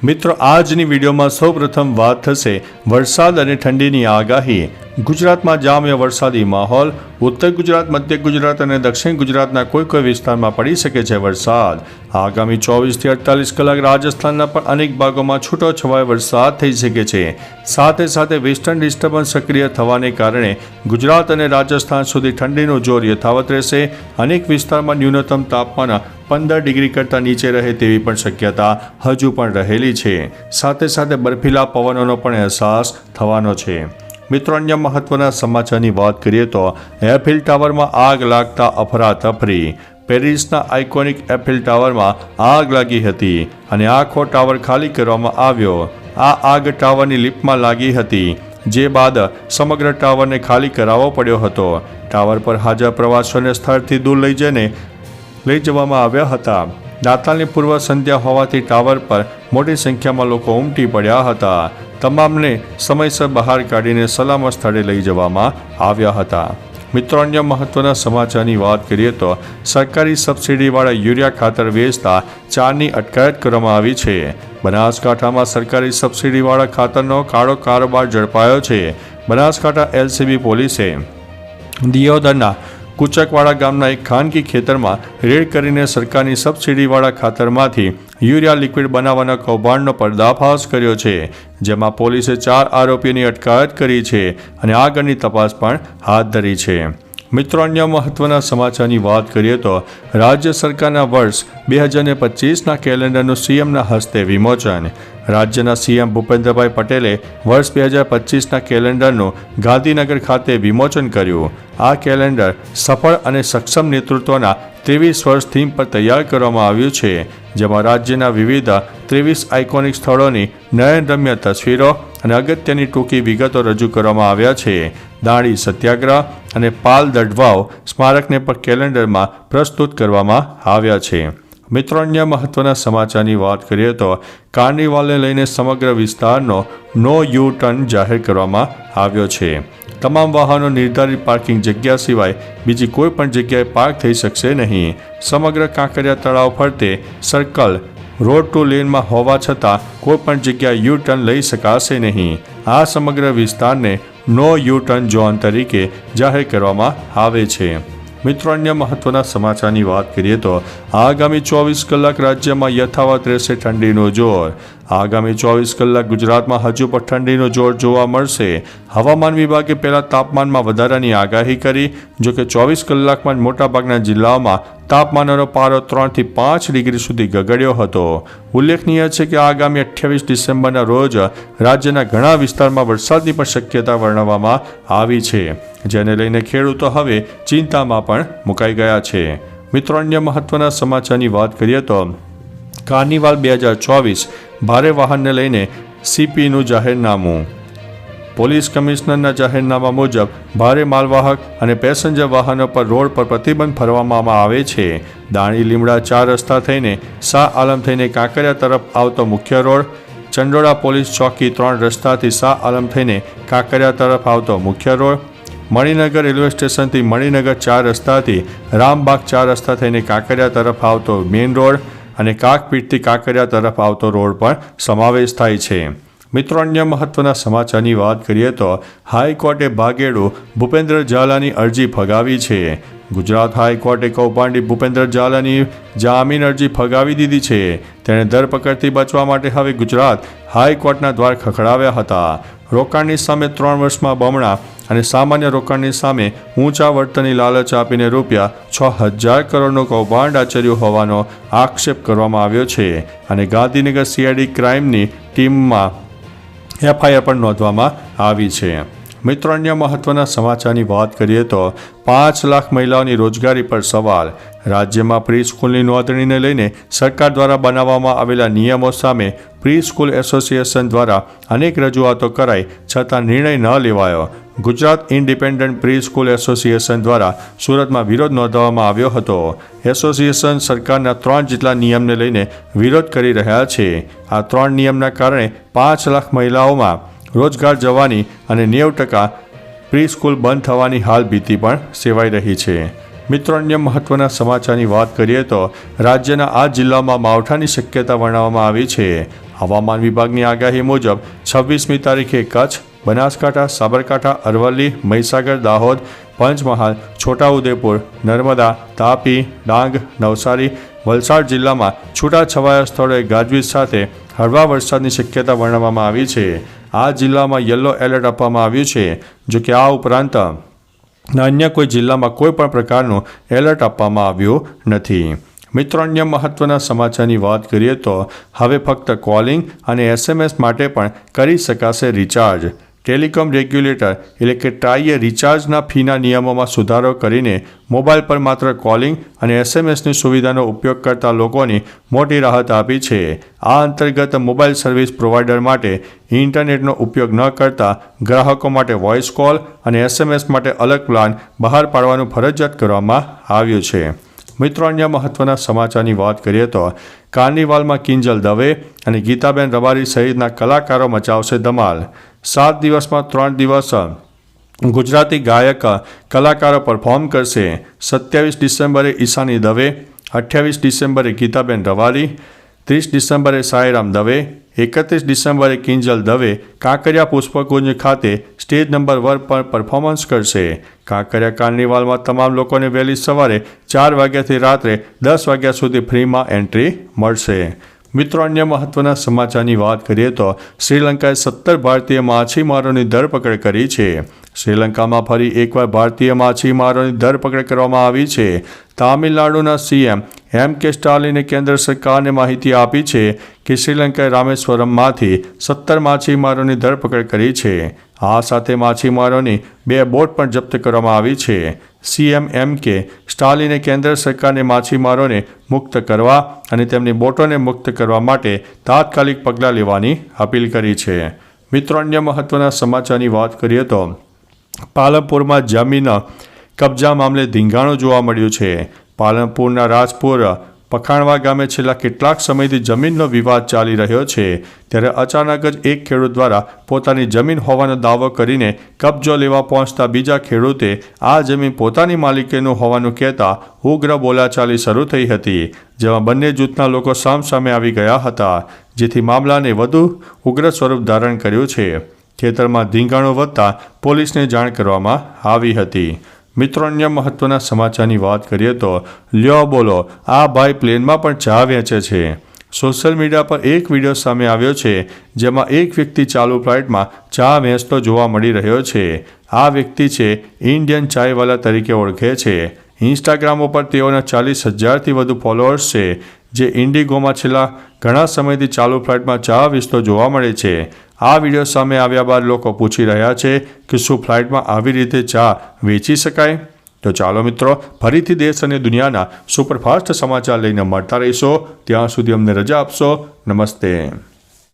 મિત્રો આજની વિડીયોમાં સૌપ્રથમ વાત થશે વરસાદ અને ઠંડીની આગાહી। ગુજરાતમાં જામ્યો વરસાદી માહોલ। ઉત્તર ગુજરાત, મધ્ય ગુજરાત અને દક્ષિણ ગુજરાતના કોઈ વિસ્તારમાં પડી શકે છે વરસાદ। આગામી 24 થી 48 કલાક રાજસ્થાનના પણ અનેક ભાગોમાં છૂટોછવાયો વરસાદ થઈ શકે છે। સાથે સાથે વેસ્ટર્ન ડિસ્ટર્બન્સ સક્રિય થવાને કારણે ગુજરાત અને રાજસ્થાન સુધી ઠંડીનું જોર યથાવત રહેશે। અનેક વિસ્તારમાં ન્યૂનતમ તાપમાન 15 ડિગ્રી કરતાં નીચે રહે તેવી પણ શક્યતા હજુ પણ રહેલી છે। સાથે સાથે બર્ફીલા પવનોનો પણ અહેસાસ થવાનો છે। મિત્રો, અન્ય મહત્વના સમાચારની વાત કરીએ તો એફિલ ટાવરમાં આગ લાગતા અફરાતફરી। પેરિસના આઇકોનિક એફિલ ટાવરમાં આગ લાગી હતી અને આખો ટાવર ખાલી કરવામાં આવ્યો। આ આગ ટાવરની લિફ્ટમાં લાગી હતી, જે બાદ સમગ્ર ટાવરને ખાલી કરાવવો પડ્યો હતો। ટાવર પર હાજર પ્રવાસીઓને સ્થળથી દૂર લઈ જવામાં આવ્યા હતા। નાતાલની પૂર્વ સંધ્યા હોવાથી ટાવર પર મોટી સંખ્યામાં લોકો ઉમટી પડ્યા હતા। તમામને સમયસર બહાર કાઢીને સલામત સ્થળે લઈ જવામાં આવ્યા હતા। મિત્રો, અન્ય મહત્વના સમાચારની વાત કરીએ તો સરકારી સબસિડીવાળા યુરિયા ખાતર વેચતા 4ની અટકાયત કરવામાં આવી છે। બનાસકાંઠામાં સરકારી સબસિડીવાળા ખાતરનો કાળો કારોબાર ઝડપાયો છે। બનાસકાંઠા એલસીબી પોલીસે દિયોદરના કુચકવાડા ગામના એક ખાનગી ખેતરમાં રેડ કરીને સરકારની સબસિડીવાળા ખાતરમાંથી યુરિયા લિક્વિડ બનાવવાના કૌભાંડનો પર્દાફાશ કર્યો છે, જેમાં પોલીસે 4 આરોપીઓની અટકાયત કરી છે અને આગળની તપાસ પણ હાથ ધરી છે। મિત્રો, અન્ય મહત્વના સમાચારની વાત કરીએ તો રાજ્ય સરકારના વર્ષ 2025ના કેલેન્ડરનું સીએમના હસ્તે વિમોચન। રાજ્યના સીએમ ભૂપેન્દ્રભાઈ પટેલે વર્ષ 2025ના કેલેન્ડરનું ગાંધીનગર ખાતે વિમોચન કર્યું। આ કેલેન્ડર સફળ અને સક્ષમ નેતૃત્વના 23 વર્ષ થીમ પર તૈયાર કરવામાં આવ્યું છે, જેમાં રાજ્યના વિવિધ 23 આઇકોનિક સ્થળોની નયનરમ્ય તસવીરો અને અગત્યની ટૂંકી વિગતો રજૂ કરવામાં આવ્યા છે। દાંડી સત્યાગ્રહ અને પાલ દડવાવ સ્મારકને પણ કેલેન્ડરમાં પ્રસ્તુત કરવામાં આવ્યા છે। મિત્રો, અન્ય મહત્વના સમાચારની વાત કરીએ તો કાર્નિવાલને લઈને સમગ્ર વિસ્તારનો નો યુ ટર્ન જાહેર કરવામાં આવ્યો છે। તમામ વાહનો નિર્ધારિત પાર્કિંગ જગ્યા સિવાય બીજી કોઈ પણ જગ્યાએ પાર્ક થઈ શકશે નહીં। સમગ્ર કાંકરિયા તળાવ ફરતે સર્કલ રોડ ટુ લેનમાં હોવા છતાં કોઈ પણ જગ્યાએ યુ ટર્ન લઈ શકાશે નહીં। આ સમગ્ર વિસ્તારને નો યુ ટર્ન ઝોન તરીકે જાહેર કરવામાં આવે છે। મિત્રો, અન્ય મહત્વના સમાચારની વાત કરીએ તો આગામી 24 કલાક રાજ્યમાં યથાવત રહેશે ઠંડીનું જોર। આગામી 24 કલાક ગુજરાતમાં હજુ પણ ઠંડીનું જોર જોવા મળશે। હવામાન વિભાગે પહેલા તાપમાનમાં વધારાની આગાહી કરી, જોકે 24 કલાકમાં મોટાભાગના જિલ્લાઓમાં તાપમાનનો પારો 3 થી 5 ડિગ્રી સુધી ગગડ્યો હતો। ઉલ્લેખનીય છે કે આગામી 28 ડિસેમ્બરના રોજ રાજ્યના ઘણા વિસ્તારમાં વરસાદની પણ શક્યતા વર્ણવવામાં આવી છે, જેને લઈને ખેડૂતો હવે ચિંતામાં પણ મુકાઈ ગયા છે। મિત્રો, અન્ય મહત્વના સમાચારની વાત કરીએ તો કાર્નિવાલ 2024 ભારે વાહનને લઈને સીપીનું જાહેરનામું। પોલીસ કમિશનરના જાહેરનામા મુજબ ભારે માલવાહક અને પેસેન્જર વાહનો પર રોડ પર પ્રતિબંધ ફરવામાં આવે છે। દાણી લીમડા 4 રસ્તા થઈને શાહ આલમ થઈને કાંકરિયા તરફ આવતો મુખ્ય રોડ, ચંડોળા પોલીસ ચોકી 3 રસ્તાથી શાહ આલમ થઈને કાંકરિયા તરફ આવતો મુખ્ય રોડ, મણિનગર રેલવે સ્ટેશનથી મણિનગર 4 રસ્તાથી રામબાગ 4 રસ્તા થઈને કાંકરિયા તરફ આવતો મેઇન રોડ અને કાકપીઠથી કાંકરિયા તરફ આવતો રોડ પણ સમાવેશ થાય છે। મિત્રો, અન્ય મહત્વના સમાચારની વાત કરીએ તો હાઈકોર્ટે ભાગેડુ ભૂપેન્દ્ર ઝાલાની અરજી ફગાવી છે। ગુજરાત હાઈકોર્ટે કૌભાંડી ભૂપેન્દ્ર ઝાલાની જામીન અરજી ફગાવી દીધી છે। તેણે ધરપકડથી બચવા માટે હવે ગુજરાત હાઈકોર્ટના દ્વાર ખખડાવ્યા હતા। રોકાણની સામે 3 વર્ષમાં બમણા અને સામાન્ય રોકાણની સામે ઊંચા વળતરની લાલચ આપીને રૂપિયા 6000 કરોડનું કૌભાંડ આચર્યું હોવાનો આક્ષેપ કરવામાં આવ્યો છે અને ગાંધીનગર સીઆઈડી ક્રાઇમની ટીમમાં એફઆઈઆર પણ નોંધવામાં આવી છે। મિત્રો, અન્ય મહત્વના સમાચારની વાત કરીએ તો 5 લાખ મહિલાઓની રોજગારી પર સવાલ। રાજ્યમાં પ્રી સ્કૂલની નોંધણીને લઈને સરકાર દ્વારા બનાવવામાં આવેલા નિયમો સામે પ્રી સ્કૂલ એસોસિએશન દ્વારા અનેક રજૂઆતો કરાઈ છતાં નિર્ણય ન લેવાયો। Gujarat independent pre school association દ્વારા સુરતમાં વિરોધ નોંધાવવામાં આવ્યો હતો। એસોસિએશન સરકારના 3 જેટલા નિયમને લઈને વિરોધ કરી રહ્યા છે। આ 3 નિયમના કારણે 5 લાખ મહિલાઓમાં રોજગાર જવાની અને 90% પ્રી સ્કૂલ બંધ થવાની હાલ ભીતિ પણ સેવાઈ રહી છે। મિત્રો, અન્ય મહત્વના સમાચારની વાત કરીએ તો રાજ્યના આ જિલ્લામાં માવઠાની શક્યતા વર્ણવવામાં આવી છે. હવામાન વિભાગની આગાહી મુજબ 26મી તારીખે કચ્છ, બનાસકાંઠા, સાબરકાંઠા, અરવલ્લી, મહીસાગર, દાહોદ, પંચમહાલ, છોટાઉદેપુર, નર્મદા, તાપી, ડાંગ, નવસારી, વલસાડ જિલ્લામાં છૂટાછવાયા સ્થળોએ ગાજવીજ સાથે હળવા વરસાદની શક્યતા વર્ણવવામાં આવી છે. આ જિલ્લામાં યલો એલર્ટ આપવામાં આવ્યું છે. જોકે આ ઉપરાંત અન્ય કોઈ જિલ્લામાં કોઈ પણ પ્રકારનું એલર્ટ આપવામાં આવ્યું નથી. મિત્રો, અન્ય મહત્વના સમાચારની વાત કરીએ તો હવે ફક્ત કોલિંગ અને SMS માટે પણ કરી શકાશે રિચાર્જ. ટેલિકોમ રેગ્યુલેટર એટલે કે ટ્રાઈએ રિચાર્જના ફીના નિયમોમાં સુધારો કરીને મોબાઈલ પર માત્ર કોલિંગ અને SMSની સુવિધાનો ઉપયોગ કરતા લોકોની મોટી રાહત આપી છે. આ અંતર્ગત મોબાઈલ સર્વિસ પ્રોવાઈડર માટે ઇન્ટરનેટનો ઉપયોગ ન કરતા ગ્રાહકો માટે વોઇસ કોલ અને SMS માટે અલગ પ્લાન બહાર પાડવાનું ફરજિયાત કરવામાં આવ્યું છે. મિત્રો, અન્ય મહત્વના સમાચારની વાત કરીએ તો કાર્નિવાલમાં કિંજલ દવે અને ગીતાબેન રબારી સહિતના કલાકારો મચાવશે ધમાલ. 7 દિવસમાં 3 દિવસ ગુજરાતી ગાયક કલાકારો પરફોર્મ કરશે. 27 ડિસેમ્બરે ઈશાની દવે, 28 ડિસેમ્બરે ગીતાબેન રબારી, 30 ડિસેમ્બરે સાઈરામ દવે, 31 ડિસેમ્બરે કિંજલ દવે કાંકરિયા પુષ્પકુંજ ખાતે સ્ટેજ નંબર 1 પર પરફોર્મન્સ કરશે. કાંકરિયા કાર્નિવાલમાં તમામ લોકોને વહેલી સવારે 4 વાગ્યાથી રાત્રે 10 વાગ્યા સુધી ફ્રીમાં એન્ટ્રી મળશે. મિત્રો, અન્ય મહત્વના સમાચારની વાત કરીએ તો શ્રીલંકાએ 17 ભારતીય માછીમારોની ધરપકડ કરી છે. શ્રીલંકામાં ફરી એકવાર ભારતીય માછીમારોની ધરપકડ કરવામાં આવી છે. તામિલનાડુના CM M.K. સ્ટાલિને કેન્દ્ર સરકારને માહિતી આપી છે કે શ્રીલંકાએ રામેશ્વરમમાંથી 17 માછીમારોની ધરપકડ કરી છે. આ સાથે માછીમારોની 2 બોટ પણ જપ્ત કરવામાં આવી છે. CM M.K. સ્ટાલિને કેન્દ્ર સરકારને માછીમારોને મુક્ત કરવા અને તેમની બોટોને મુક્ત કરવા માટે તાત્કાલિક પગલાં લેવાની અપીલ કરી છે. મિત્રો, અન્ય મહત્વના સમાચારની વાત કરીએ તો પાલનપુરમાં જમીન કબજા મામલે ધીંગાણું જોવા મળ્યું છે. પાલનપુરના રાજપુર પખાણવા ગામે છેલ્લા કેટલાક સમયથી જમીનનો વિવાદ ચાલી રહ્યો છે. ત્યારે અચાનક જ એક ખેડૂત દ્વારા પોતાની જમીન હોવાનો દાવો કરીને કબજો લેવા પહોંચતા બીજા ખેડૂતે આ જમીન પોતાની માલિકીનું હોવાનું કહેતા ઉગ્ર બોલાચાલી શરૂ થઈ હતી, જેમાં બંને જૂથના લોકો સામસામે આવી ગયા હતા, જેથી મામલાને વધુ ઉગ્ર સ્વરૂપ ધારણ કર્યું છે. ખેતરમાં ધીંગાણું વધતા પોલીસને જાણ કરવામાં આવી હતી. મિત્રો, અન્ય મહત્વના સમાચારની વાત કરીએ તો લ્યો બોલો, આ ભાઈ પ્લેનમાં પણ ચા વેચે છે. સોશિયલ મીડિયા પર એક વિડીયો સામે આવ્યો છે જેમાં એક વ્યક્તિ ચાલુ ફ્લાઇટમાં ચા વેચતો જોવા મળી રહ્યો છે. આ વ્યક્તિ છે ઇન્ડિયન ચાયવાલા તરીકે ઓળખે છે. ઇન્સ્ટાગ્રામ ઉપર તેઓના 40,000થી વધુ ફોલોઅર્સ છે, જે ઇન્ડિગોમાં છેલ્લા ઘણા સમયથી ચાલુ ફ્લાઇટમાં ચા વેચતો જોવા મળે છે. આ વિડીયો સામે આવ્યા બાદ લોકો પૂછી રહ્યા છે કે શું ફ્લાઇટમાં આવી રીતે ચા વેચી શકાય? તો ચાલો મિત્રો, ફરીથી દેશ અને દુનિયાના સુપરફાસ્ટ સમાચાર લઈને મળતા રહીશો. ત્યાં સુધી અમને રજા આપશો. નમસ્તે.